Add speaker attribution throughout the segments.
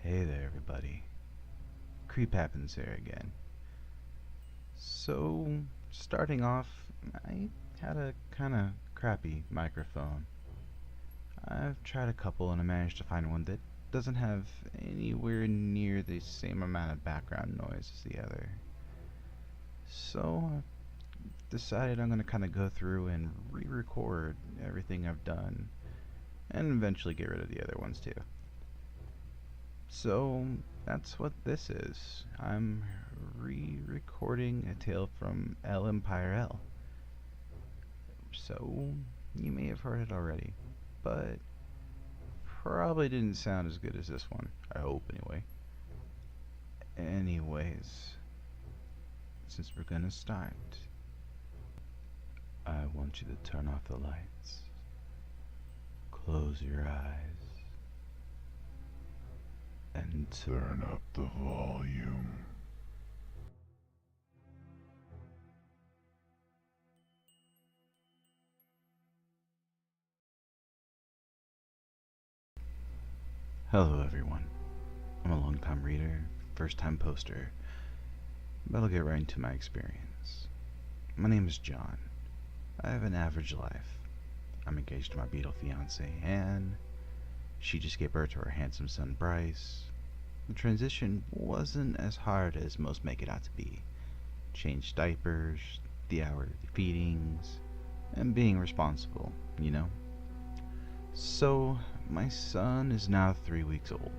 Speaker 1: Hey there, everybody. Creephappens here again. So, starting off, I had a kinda crappy microphone. I've tried a couple and I managed to find one that doesn't have anywhere near the same amount of background noise as the other. So, I decided I'm gonna kinda go through and re-record everything I've done and eventually get rid of the other ones too. So that's what this is. I'm re-recording a tale from El Empire L. So you may have heard it already, but probably didn't sound as good as this one. I hope anyway. Anyways, since we're gonna start, I want you to turn off the lights, close your eyes, and turn up the volume. Hello everyone. I'm a long-time reader, first-time poster, but I'll get right into my experience. My name is John. I have an average life. I'm engaged to my beautiful fiancée, Anne. She just gave birth to her handsome son, Bryce. The transition wasn't as hard as most make it out to be. Changed diapers, the hourly feedings, and being responsible, you know? So, my son is now 3 weeks old,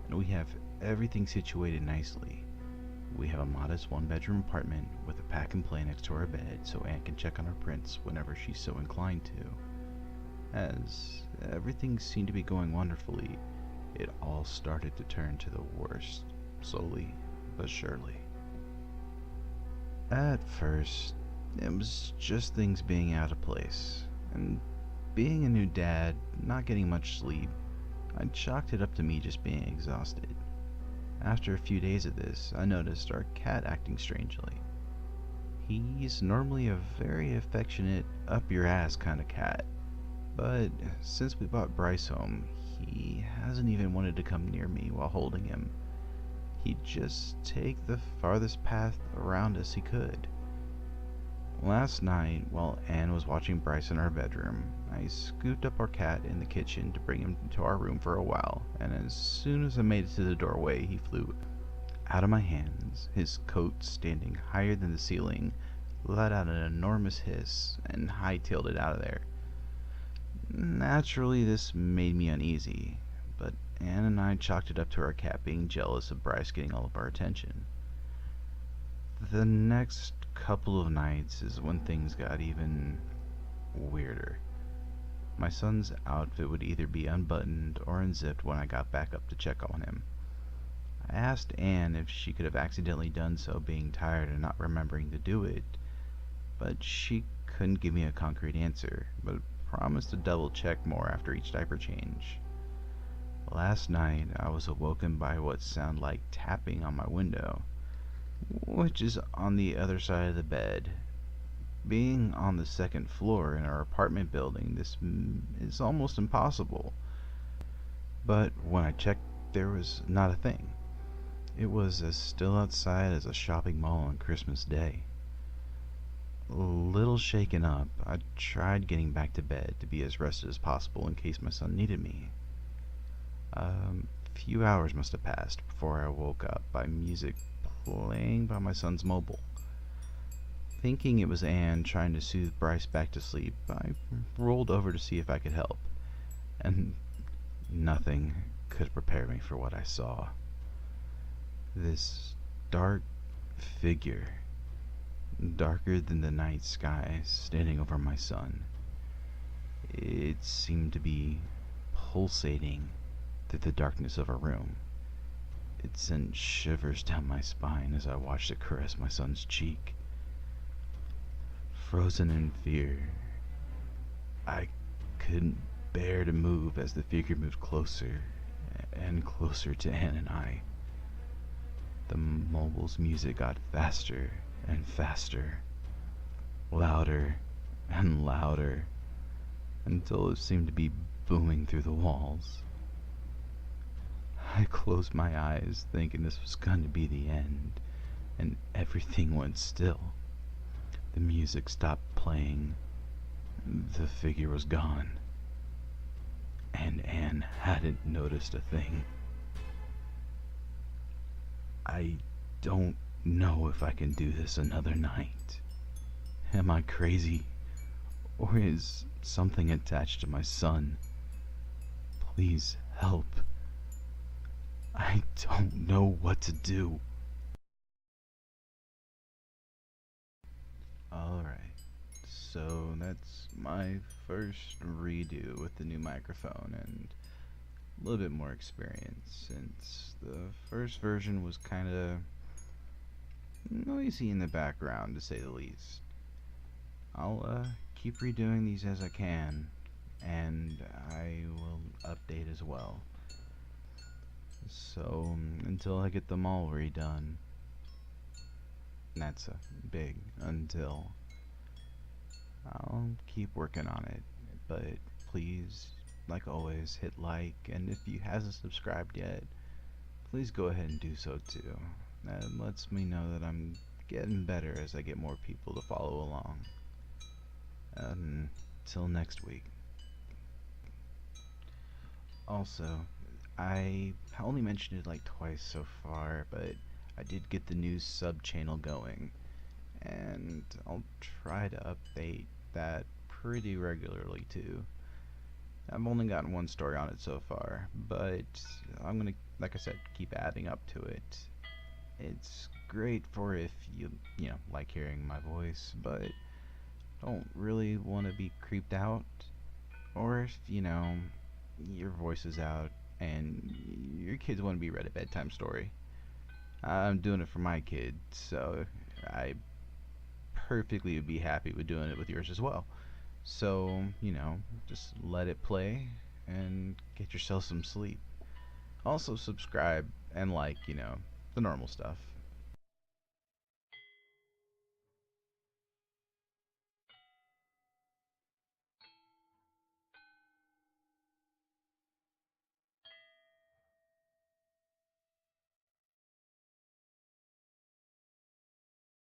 Speaker 1: and we have everything situated nicely. We have a modest one-bedroom apartment with a pack and play next to our bed so Anne can check on our prints whenever she's so inclined to. As everything seemed to be going wonderfully, it all started to turn to the worst, slowly but surely. At first, it was just things being out of place, and being a new dad, not getting much sleep, I chalked it up to me just being exhausted. After a few days of this, I noticed our cat acting strangely. He's normally a very affectionate, up-your-ass kind of cat, but since we brought Bryce home, he hasn't even wanted to come near me while holding him. He'd just take the farthest path around us he could. Last night, while Anne was watching Bryce in our bedroom, I scooped up our cat in the kitchen to bring him to our room for a while, and as soon as I made it to the doorway, he flew out of my hands. His coat, standing higher than the ceiling, let out an enormous hiss and hightailed it out of there. Naturally, this made me uneasy, but Anne and I chalked it up to our cat being jealous of Bryce getting all of our attention. The next couple of nights is when things got even weirder. My son's outfit would either be unbuttoned or unzipped when I got back up to check on him. I asked Anne if she could have accidentally done so, being tired and not remembering to do it, but she couldn't give me a concrete answer, but promised to double check more after each diaper change. Last night, I was awoken by what sounded like tapping on my window, which is on the other side of the bed. Being on the second floor in our apartment building, this is almost impossible. But when I checked, there was not a thing. It was as still outside as a shopping mall on Christmas Day. A little shaken up, I tried getting back to bed to be as rested as possible in case my son needed me. A few hours must have passed before I woke up by music playing by my son's mobile. Thinking it was Anne trying to soothe Bryce back to sleep, I rolled over to see if I could help, and nothing could prepare me for what I saw. This dark figure, darker than the night sky, standing over my son. It seemed to be pulsating through the darkness of a room. It sent shivers down my spine as I watched it caress my son's cheek. Frozen in fear, I couldn't bear to move as the figure moved closer and closer to Anne and I. The mobile's music got faster and faster, louder and louder, until it seemed to be booming through the walls. I closed my eyes thinking this was going to be the end, and everything went still. The music stopped playing, the figure was gone, and Anne hadn't noticed a thing. I don't know if I can do this another night. Am I crazy? Or is something attached to my son? Please help. I don't know what to do. Alright, so that's my first redo with the new microphone and a little bit more experience since the first version was kinda noisy in the background to say the least. I'll keep redoing these as I can, and I will update as well. So until I get them all redone, that's a big until, I'll keep working on it. But please, like always, hit like, and if you hasn't subscribed yet, please go ahead and do so too. That lets me know that I'm getting better as I get more people to follow along. Until next week. Also, I only mentioned it like twice so far, but I did get the new sub channel going, and I'll try to update that pretty regularly too. I've only gotten one story on it so far, but I'm gonna, like I said, keep adding up to it. It's great for if you know, like hearing my voice, but don't really want to be creeped out, or if, you know, your voice is out and your kids want to be read a bedtime story. I'm doing it for my kid, so I perfectly would be happy with doing it with yours as well. So, you know, just let it play and get yourself some sleep. Also, subscribe and like, you know, the normal stuff.